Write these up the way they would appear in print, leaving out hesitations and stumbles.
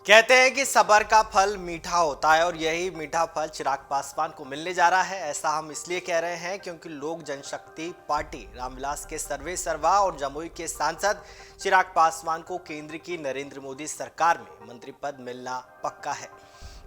कहते हैं कि सब्र का फल मीठा होता है और यही मीठा फल चिराग पासवान को मिलने जा रहा है। ऐसा हम इसलिए कह रहे हैं क्योंकि लोक जनशक्ति पार्टी रामविलास के सर्वे सर्वा और जमुई के सांसद चिराग पासवान को केंद्र की नरेंद्र मोदी सरकार में मंत्री पद मिलना पक्का है।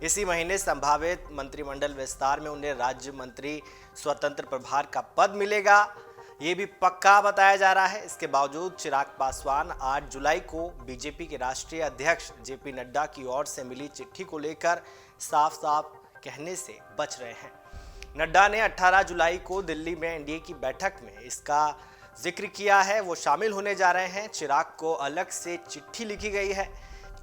इसी महीने संभावित मंत्रिमंडल विस्तार में उन्हें राज्य मंत्री स्वतंत्र प्रभार का पद मिलेगा, ये भी पक्का बताया जा रहा है। इसके बावजूद चिराग पासवान 8 जुलाई को बीजेपी के राष्ट्रीय अध्यक्ष जेपी नड्डा की ओर से मिली चिट्ठी को लेकर साफ साफ कहने से बच रहे हैं। नड्डा ने 18 जुलाई को दिल्ली में एनडीए की बैठक में इसका जिक्र किया है, वो शामिल होने जा रहे हैं। चिराग को अलग से चिट्ठी लिखी गई है।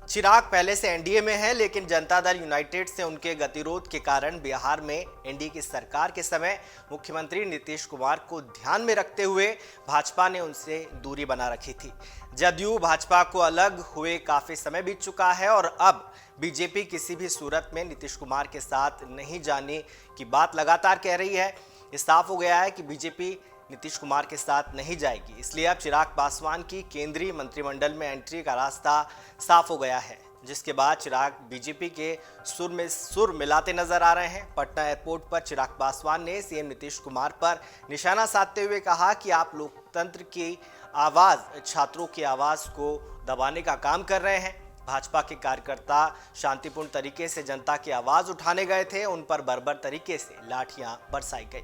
चिराग पहले से एनडीए में है, लेकिन जनता दल यूनाइटेड से उनके गतिरोध के कारण बिहार में एनडीए की सरकार के समय मुख्यमंत्री नीतीश कुमार को ध्यान में रखते हुए भाजपा ने उनसे दूरी बना रखी थी। जदयू भाजपा को अलग हुए काफी समय बीत चुका है और अब बीजेपी किसी भी सूरत में नीतीश कुमार के साथ नहीं जाने की बात लगातार कह रही है। ये साफ हो गया है कि बीजेपी नीतीश कुमार के साथ नहीं जाएगी, इसलिए अब चिराग पासवान की केंद्रीय मंत्रिमंडल में एंट्री का रास्ता साफ हो गया है, जिसके बाद चिराग बीजेपी के सुर में सुर मिलाते नजर आ रहे हैं। पटना एयरपोर्ट पर चिराग पासवान ने सीएम नीतीश कुमार पर निशाना साधते हुए कहा कि आप लोकतंत्र की आवाज़, छात्रों की आवाज़ को दबाने का काम कर रहे हैं। भाजपा के कार्यकर्ता शांतिपूर्ण तरीके से जनता की आवाज उठाने गए थे, उन पर बर्बर तरीके से लाठियां बरसाई गई।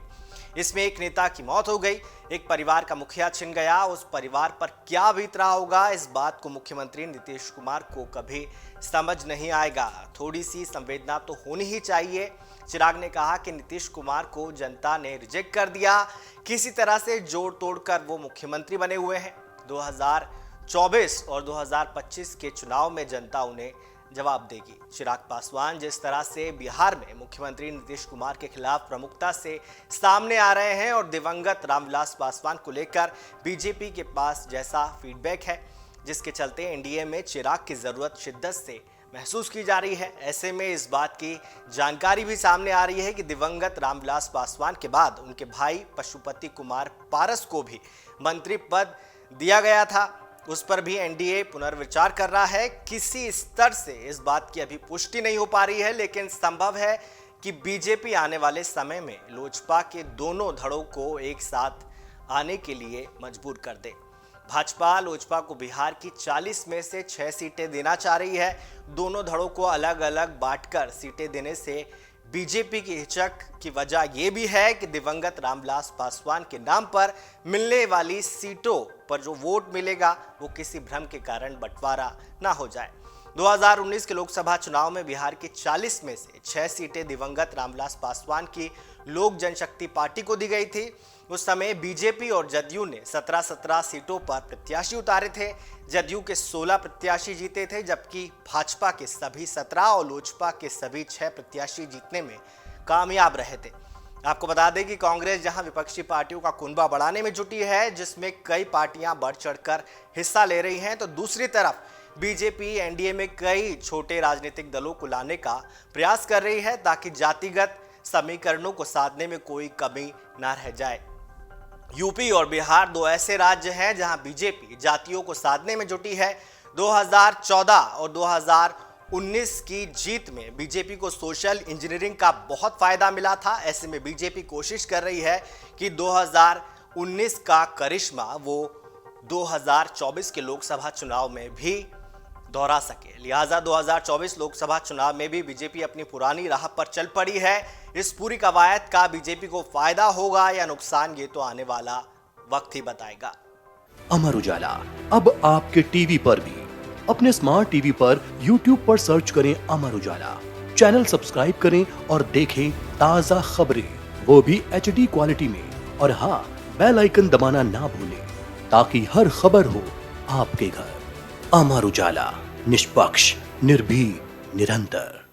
इसमें एक नेता की मौत हो गई, एक परिवार का मुखिया छिन गया। उस परिवार पर क्या बीत रहा होगा, इस बात को मुख्यमंत्री नीतीश कुमार को कभी समझ नहीं आएगा। थोड़ी सी संवेदना तो होनी ही चाहिए। चिराग ने कहा कि नीतीश कुमार को जनता ने रिजेक्ट कर दिया, किसी तरह से जोड़ तोड़ कर वो मुख्यमंत्री बने हुए हैं। 2024 और 2025 के चुनाव में जनता उन्हें जवाब देगी। चिराग पासवान जिस तरह से बिहार में मुख्यमंत्री नीतीश कुमार के खिलाफ प्रमुखता से सामने आ रहे हैं और दिवंगत रामविलास पासवान को लेकर बीजेपी के पास जैसा फीडबैक है, जिसके चलते एनडीए में चिराग की जरूरत शिद्दत से महसूस की जा रही है। ऐसे में इस बात की जानकारी भी सामने आ रही है कि दिवंगत रामविलास पासवान के बाद उनके भाई पशुपति कुमार पारस को भी मंत्री पद दिया गया था, उस पर भी एनडीए पुनर्विचार कर रहा है। किसी स्तर से इस बात की अभी पुष्टि नहीं हो पा रही है, लेकिन संभव है कि बीजेपी आने वाले समय में लोजपा के दोनों धड़ों को एक साथ आने के लिए मजबूर कर दे। भाजपा लोजपा को बिहार की 40 में से 6 सीटें देना चाह रही है। दोनों धड़ों को अलग अलग बांटकर सीटें देने से बीजेपी की हिचक की वजह यह भी है कि दिवंगत रामविलास पासवान के नाम पर मिलने वाली सीटों पर जो वोट मिलेगा वो किसी भ्रम के कारण बंटवारा ना हो जाए। 2019 के लोकसभा चुनाव में बिहार की 40 में से 6 सीटें दिवंगत रामविलास पासवान की लोक जनशक्ति पार्टी को दी गई थी। उस समय बीजेपी और जदयू ने 17 सीटों पर प्रत्याशी उतारे थे। जदयू के 16 प्रत्याशी जीते थे, जबकि भाजपा के सभी 17 और लोजपा के सभी 6 प्रत्याशी जीतने में कामयाब रहे थे। आपको बता दें कि कांग्रेस जहां विपक्षी पार्टियों का कुनबा बढ़ाने में जुटी है, जिसमें कई पार्टियां बढ़ चढ़कर हिस्सा ले रही हैं, तो दूसरी तरफ बीजेपी एनडीए में कई छोटे राजनीतिक दलों को लाने का प्रयास कर रही है, ताकि जातिगत समीकरणों को साधने में कोई कमी ना रह जाए। यूपी और बिहार दो ऐसे राज्य हैं जहां बीजेपी जातियों को साधने में जुटी है। 2014 और 2019 की जीत में बीजेपी को सोशल इंजीनियरिंग का बहुत फायदा मिला था। ऐसे में बीजेपी कोशिश कर रही है कि 2019 का करिश्मा वो 2024 के लोकसभा चुनाव में भी दोहरा सके। लिहाजा 2024 लोकसभा चुनाव में भी बीजेपी अपनी पुरानी राह पर चल पड़ी है। इस पूरी कवायद का बीजेपी को फायदा होगा या नुकसान, ये तो आने वाला वक्त ही बताएगा। अमर उजाला अब आपके टीवी पर भी। अपने स्मार्ट टीवी पर YouTube पर सर्च करें अमर उजाला, चैनल सब्सक्राइब करें और देखें ताजा खबरें, वो भी HD क्वालिटी में। और हाँ, बेल आइकन दबाना ना भूलें ताकि हर खबर हो आपके घर। अमर उजाला, निष्पक्ष, निर्भीक, निरंतर।